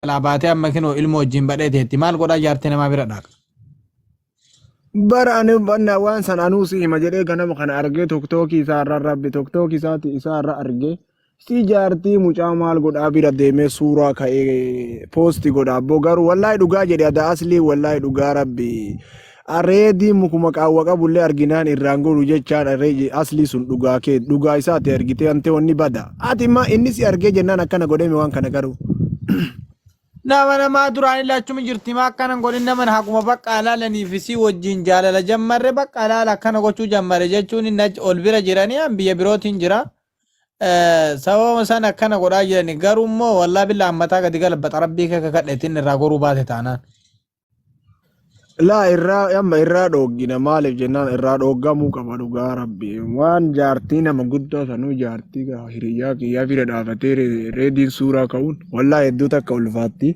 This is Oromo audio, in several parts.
baatee amma kinoo ilmoo wajjin badheeteetti maal godhaa jaartee namaa bira dhaqa. Bara ani banna waan san anuu si hima jedhee ganama kana argee tokkookii isaarra rabbi tokkookii isaarra argee si jaartii mucaa maal godhaa bira deemee suuraa ka'ee poosti godhaa abboo garuu wallaahi dhugaa jedhe adda aslii wallaahi dhugaa rabbi. Areedii mukuma qaawwa qabullee arginaan irraan godhu jechaan aslii sun dhugaa isaati argitee ante wanni bada. Ati immoo inni si argee jennaan akkana godhame waan kana garuu. Nama namaa duraan ilaachuma jirti maa akkanan godhin naman hakuma bakka alaalanii fi si wajjin jaalala jammarre bakka alaala akkana gochuu jammare jechuun inni ol bira jiranii biyya birootiin jira. Sababa san akkana godhaa jirani garuu immoo wallaa billaa ammataa gadi galabata rabbii kee kakadheetiin irraa goruu baate taanaan. Laa irraa dhoggina maaliif jennaan irraa dhoggamuu qaba dhugaa rabbi waan jaartii nama guddaa sanuu jaartii hiriyyaa kiyyaa bira dhaabatee reediin suuraa ka'uun wallaa hedduu takka ulfaatti.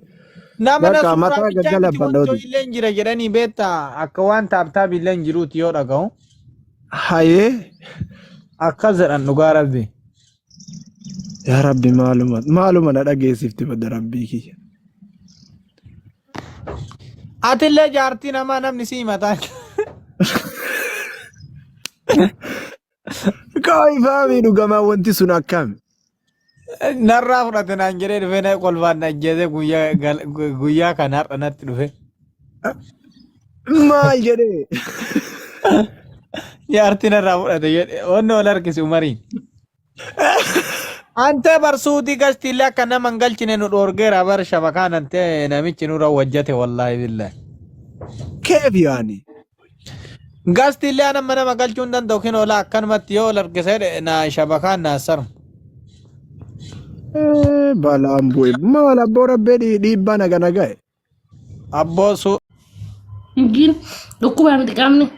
Nama na suuraa bichaa miti illee jira jedhanii beektaa akka waan taaptaa billee jiruuti yoo dhaga'u. Hayee. Akkas jedhan dhugaa rabbi. Yaa rabbi maaluma na dhageessifti badda rabbii kiyya. Atillee jaartii namaa namni si himataa. Kawai faamii dhugamaa wanti sun akkami. Narraa fudhate naan jedhee dhufee na kolfaan na ajjeese guyyaa kana har'a natti dhufe. Maal jedhee? Jaartii narraa fudhate jedhe wanni wal harkisi umariin. Ante barsuutii galchillee akka nama hin galchine nu dhoorgeera bar shabakaan ante namichi nurra wajjate wallaahi billahi. Keef yaani? Galchillee nama galchuu hin danda'u kin ola akkanumatti yoo ol harkisee na shabakaan na asar. Balaan bu'e maal abboo rabbee dhiibbaa naga ga'e. Abboo su. Ngin dhukkubaa miti qaamni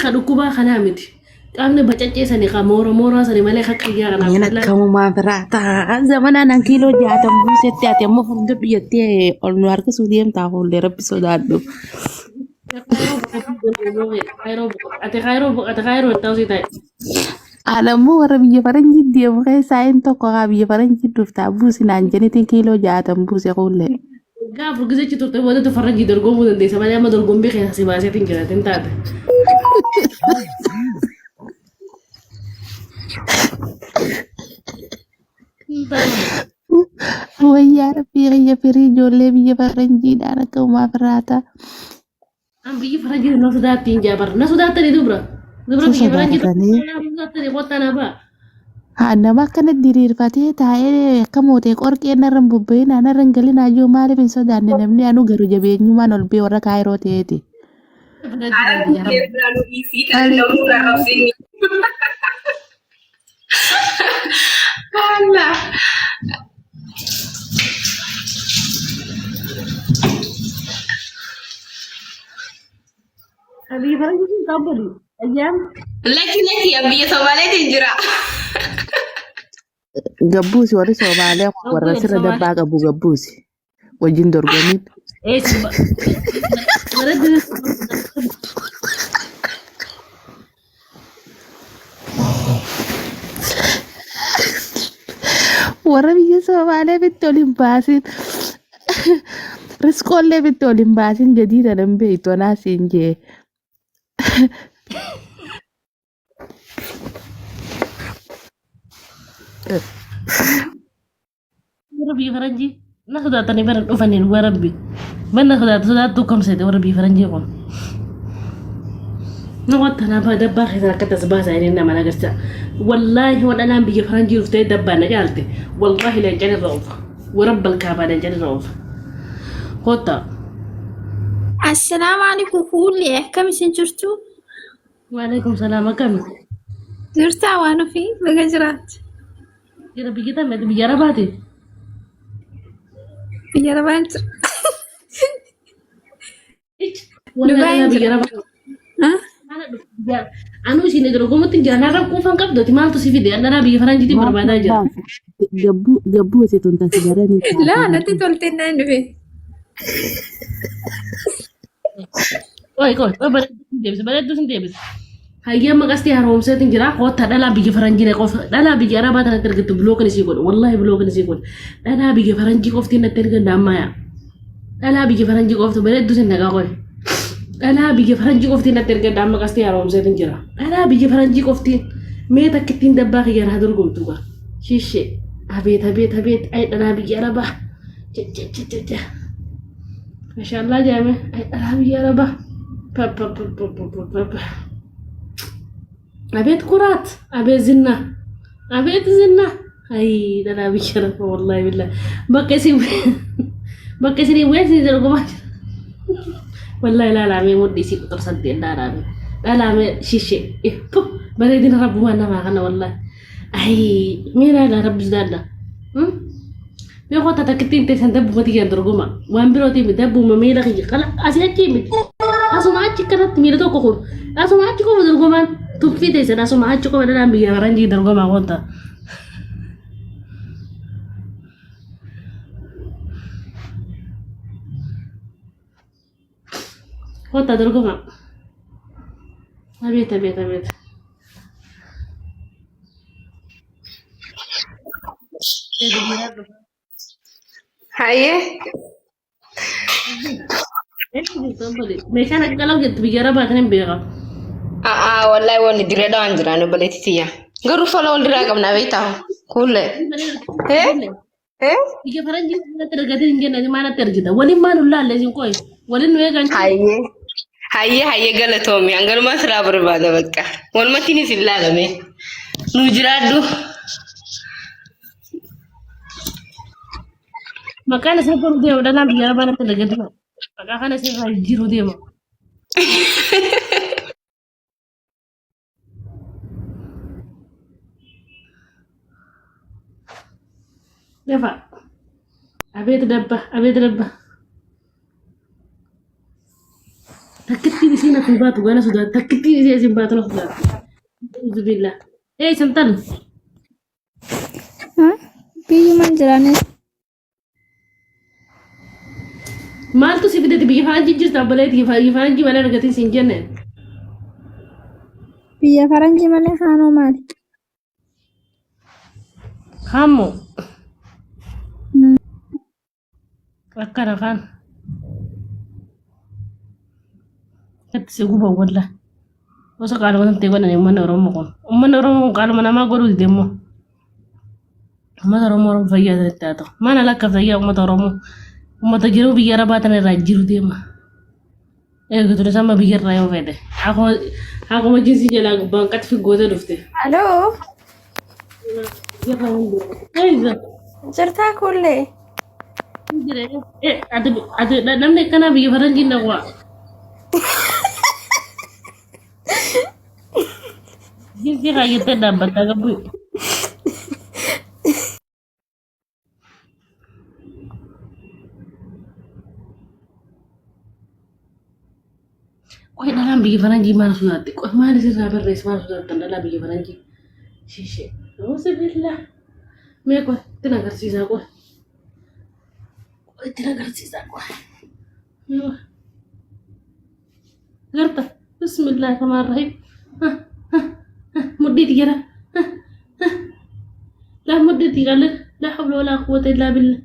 ka dhukkubaa kanaa miti. Qaamni bacaccee ka mooraa sani malee ka qayyaa kana. Yana kamumaa biraata zamanaan an kiiloo jaatan buusetti ati ammoo furda biyyattii ol nu harkisuu deemtaa fuullee rabbi sodaadhu. Ati kaayiroo itti taasii ta'e. Alammoo warra biyya faranjii deemu keessaa inni tokko haa biyya faranjii dhuftaa buusinaan jenitiin kiiloo jaatan buuse fuullee. Gaafa gizechi turte wadatu faranjii dorgomuu dandeessa malee amma dorgommii keessa si baaseetiin jiraatan taate. Wayyaa rabbii qiyya firii ijoollee biyya faranjiidhaan akka uumaa firaata. An biyya faranjii na sodaattiin jaabar na sodaattanii dubra biyya faranjii sodaattanii qottaa na ba'a. Haa nama akkana diriirfatee taa'ee akka mootee qorqee narra hin bobba'inaa narra hin galinaa jiru maaliif hin sodaanne namni anu garuu jabeenyumaan ol bee warra kaayiroo ta'eeti. Allah. Biyya faranjii qabbali ayyaan. Laki ya biyya Somaaliitiin jira. Gabbuusi warri Somaalee warra sirra dabbaa qabu gabbuusi wajjin dorgomiin. Warra biyya Somaalee bitti ol hin baasin riskoollee bitti ol hin baasin jedii tanan beektu anaasiin jee. Warra biyya faranjii na sodaatanii bara dhufanii dhugaa rabbi. Manna sodaattuu kamseete warra biyya faranjii kun. Namoota nama dabbaa keessaa akka tasbaasaa inni nama agarsiisa. Wallaahi wadhanaan biyya faranjii dhuftee dabbaa na caalte. Wallaahi leencaan irra oofa. Warabba alkaabaa leencaan irra oofa. Kota. Assalamu alaikum kulli kam isin jirtu? Waalaikum salaam akkami. Jirtaa waan ofii baga jiraat. Jira biyya tamate biyya rabaate. Biyya rabaan jira. Wallaahi biyya rabaate. Anu isin dorgomutti jira narra quufan qabdooti maaltu si fide annara biyya faranjiitiin barbaadaa jira. Gabbuu isiituun taasi garanii. Laa natti toltee naan dhufe. Oi bareedduu sin deebise. هيا ما قصدي هروم سيتين جرا قوت لا بيجي فرنجي نقف لا بيجي أنا بعد نترجع بلوك نسيقول والله بلوك نسيقول لا بيجي فرنجي قفتي نترجع دامايا لا بيجي فرنجي قفت بلد دوسين نقاقول لا بيجي فرنجي قفتي نترجع دام قصدي هروم سيتين جرا لا بيجي فرنجي قفتي ميتا كتين دباغ يا هذول قمتوا شيشي هبيت أي لا بيجي أنا بح ما شاء الله جامع لا بيجي أنا بح أبيت كرات أبيت زنة هاي لا بيشرف والله بالله بكسي وين سيزرقوا والله لا مي مودي سي كتر صدق لا مي شيشي بريدين رب وانا ما انا والله اي ميرا لا رب زدنا بيقول تتكتين تسندب متي يندرغما وان بروتي مدب مميلا خي خلا اسيتي مت اسمعتي كانت ميرا تو كوكو اسمعتي كو درغما تفي دي سنا اسمعتي كو بدنا بيا رانجي درغما وانت وانت درغما أبيت Haye. meeshaan kalau gitu bicara bahkan bega Wallahi woni dire da anjira no baletiya. Garu follow ndira kam na wita. Kule. Ike faranji na tergati ingin na mana tergita wali manu la lezin koy wali no egan Haye galatomi angal masra barbada bakka. Wal matini sillala me. Nu jiradu. makanya saya pun dia udah nabi bicara mana tergati makanya saya jiru dia mah Deva, abis terdapat. Takiti di sini tiba tuh, karena sudah takiti di sini tiba tuh sudah. Alhamdulillah. Santan. Hah? Piye manjalane? Mal tuh sih tidak dibikin faranji jus tak boleh dibikin faranji mana negatif sinjen nih. Piye faranji male khano mal. Kamu. Kan. Kat seguba wala. Masa kalau mana tiba nanya mana orang kalau mana mah guru di demo. Mana orang faya dari tato. Mana lah kafaya umat jiru bicara batan jiru dia mah. Gitu sama bicara rayo vede. Aku mau jinsi jalan bangkat figur dufte. Halo? Ya kamu. Cerita kulle. ada namne kana biye faranji na kwa jinsi kayak gitu dapat agak bu kok dalam biye faranji mana sudah kok mana sih sabar res mana sudah dalam biye faranji sih Alhamdulillah me kok tenang sisa kok tidak ngerti aku. Ngerti? Bismillahirrahmanirrahim. Mudi tiga. Lah mudi tiga lah. La hawla wala quwwata illa billah.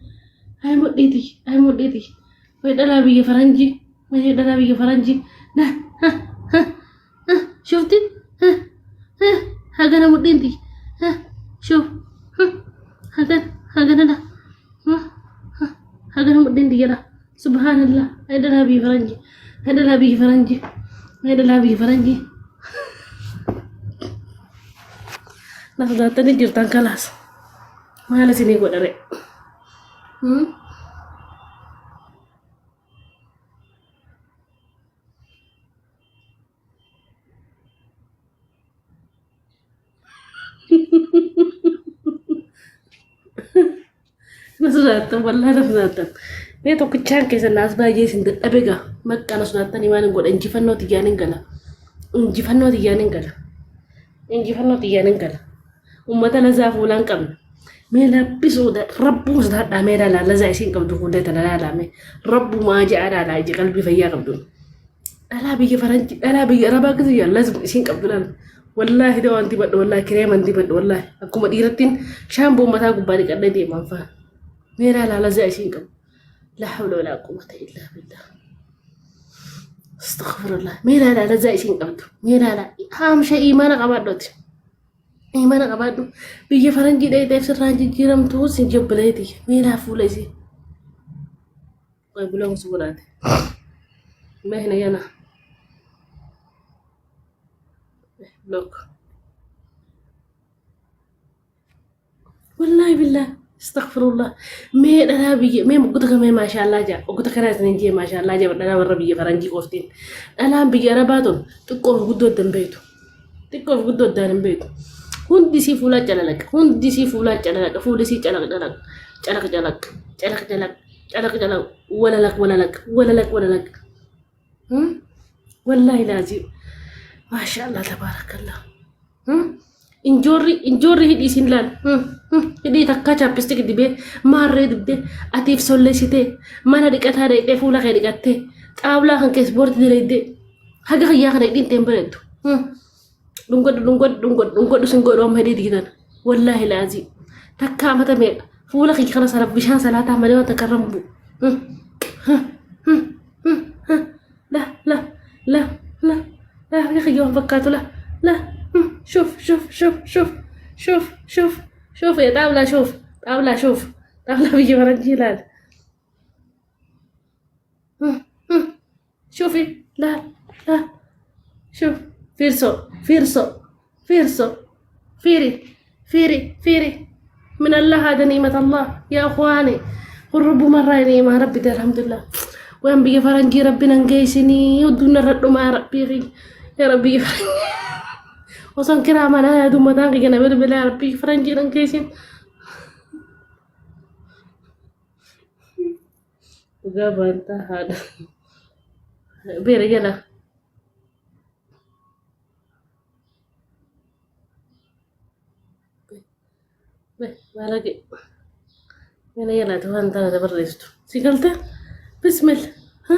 Hai mudi ti. Wai dala biye faranji. Nah. شفتي؟ هاجنا مدين دي. شوف. هاجنا هذا هم الدين ديالا سبحان الله هذا الهبي فرنجي nah sudah tadi jirtan kelas mana sini gua dari Nasudatan wallahi nasudatan ne to kichan ke san nas baje sin da abega makka nasudatan imanin godan jifanno tijanin gala ummata la zafu lan kam me la biso da rabbu da da me da la za sin kam to kunde ta la me rabbu ma ja'ala la ji qalbi fayya qabdu ألا بيجي فرنجي ألا بيجي أربعة كذي يلا لازم إشين قبلنا والله ده أنتي بد والله كريم أنتي بد والله أكو مديرتين شامبو متى قبالي قد دي ما فا ميرا لا لازم إشين قبل لا حول ولا قوة إلا بالله استغفر الله ميرا لا لازم إشين قبل ميرا لا هم شيء إيمانك أبادوت إيمانك أبادو بيجي فرنجي ده تفسر رانجي جيرم توس إنجب بلادي ميرا فوليزي ويقولون سبولات ما هنا ينا بلوك والله بالله استغفر الله مين أنا بيجي مين قلت لك ما شاء الله جا وقلت لك أنا نجي ما شاء الله جا أنا مرة بيجي فرنجي قفتين أنا بيجي أنا باتون تقول قدو الدم بيتو تقول قدو الدم بيتو هون دي سي فولا جلالك هون دي سي فولا جلالك فول سي جلالك جلالك جلالك جلالك جلالك جلالك جلالك جلالك ولا لك ولا لك ولا لك ولا لك والله لازم ما شاء الله تبارك الله انجوري هدي سنلان هدي تكا چاپستيك دبي ماري دبي اتيف سوليسيتي مانا ديكاتا دي فولا خي ديكاتي طاولا خن كسبورت دي حاجه خيا خن دين تمبرنتو دونغود سنغود وام هدي ديتان والله لازم تكا متى مي فولا خي خنا سرب بشان صلاه مليون تكرمبو لا لا لا لا لا يا اخي يوم فكرت لا شوف شوف شوف شوف شوف شوف شوف يا طاولة شوف طاولة شوف طاولة بيجي فرنجي لا شوفي لا لا شوف فيرسو فيرسو فيرسو فيري من الله هذا نعمة الله يا اخواني قربوا مرة نعمة ربي ده الحمد لله وين بيجي فرنجي ربنا نجيسني ودنا ردوا مع ربي يا ربي وصل كرام أنا يا دوم متاعي كنا بدو بلا ربي فرنجي نجيسين وجاب أنت هذا بيرجع بالك من يلا توان تنا تبرزتو سيكلته بسم الله ها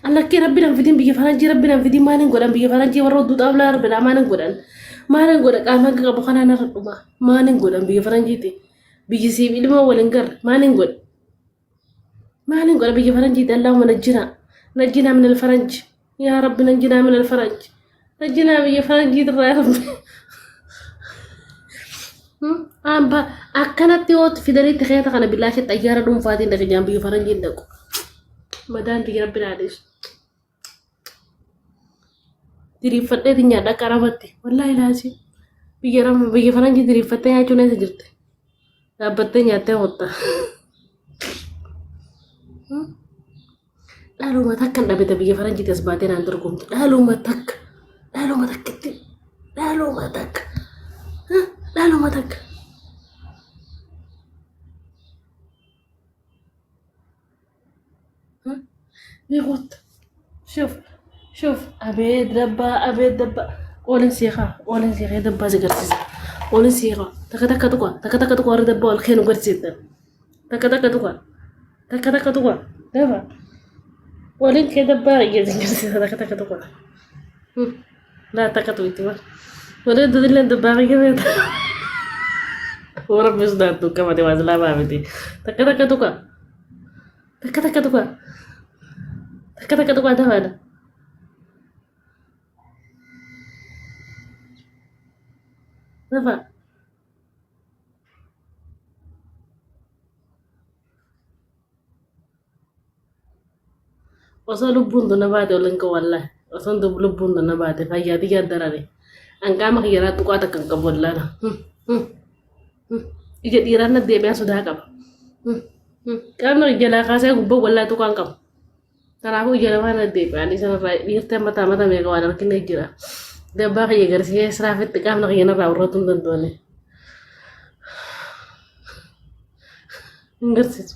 الله كي ربنا في دين بيجي فرنجي ربنا في دين ما نقول بيجي فرنجي ورد طاولة ربنا ما نقول كمان كابو خنا نرد ما نقول بيجي فرنجي تي بيجي سيب إلما ولنقر ما نقول بيجي فرنجي تي اللهم نجنا من الفرنج يا رب نجنا من الفرنج نجنا بيجي فرنجي ترى يا رب أكنت يوت في دليل تخيل أنا بالله شيء تجارة دوم فاتين ده جنبي فرنجي دكو مدان بيجي ربنا عليه تري فتة تنيا دا كرامتي والله لازم بيجي فرنجي تري فتة يا چونه سجرت دابتة نياته होता lalu matakkan dabe bيجي فرنجي تسباتين عن تركم lalu matak بيغوت شوف أبيد دبا أولن سيخا دبا زغرتيز أولن سيخا تكا تقوى دبا والخين وغرتيز تكا تقوى دبا أولن كي دبا يزغرتيز تكا تقوى لا تكا تويتوا ولد دلن دبا غيرت ورب يزدادو كما توازلا بابتي تكا تقوى ada mana? Apa? Osoo lubbuun tun na baate olen ka wallahi osoon lubbuun tun na baate fayyaati gaddarare anqaama kiyyaraa tuqaa takkan qabu wallaana ija dhiiraan na deebi'aa sodaa qaba qaamni jalaa kaasee gubbaa wallaa tuqaan qabu kanaafuu ija lamaan na deebi'aan isanirraa dhiirtee mataa meeqa waan arginee jira dabbaa kiyya garsiisee siraafitti qaamni kiyyanarraa warrootuu hin danda'ane hin garsiisu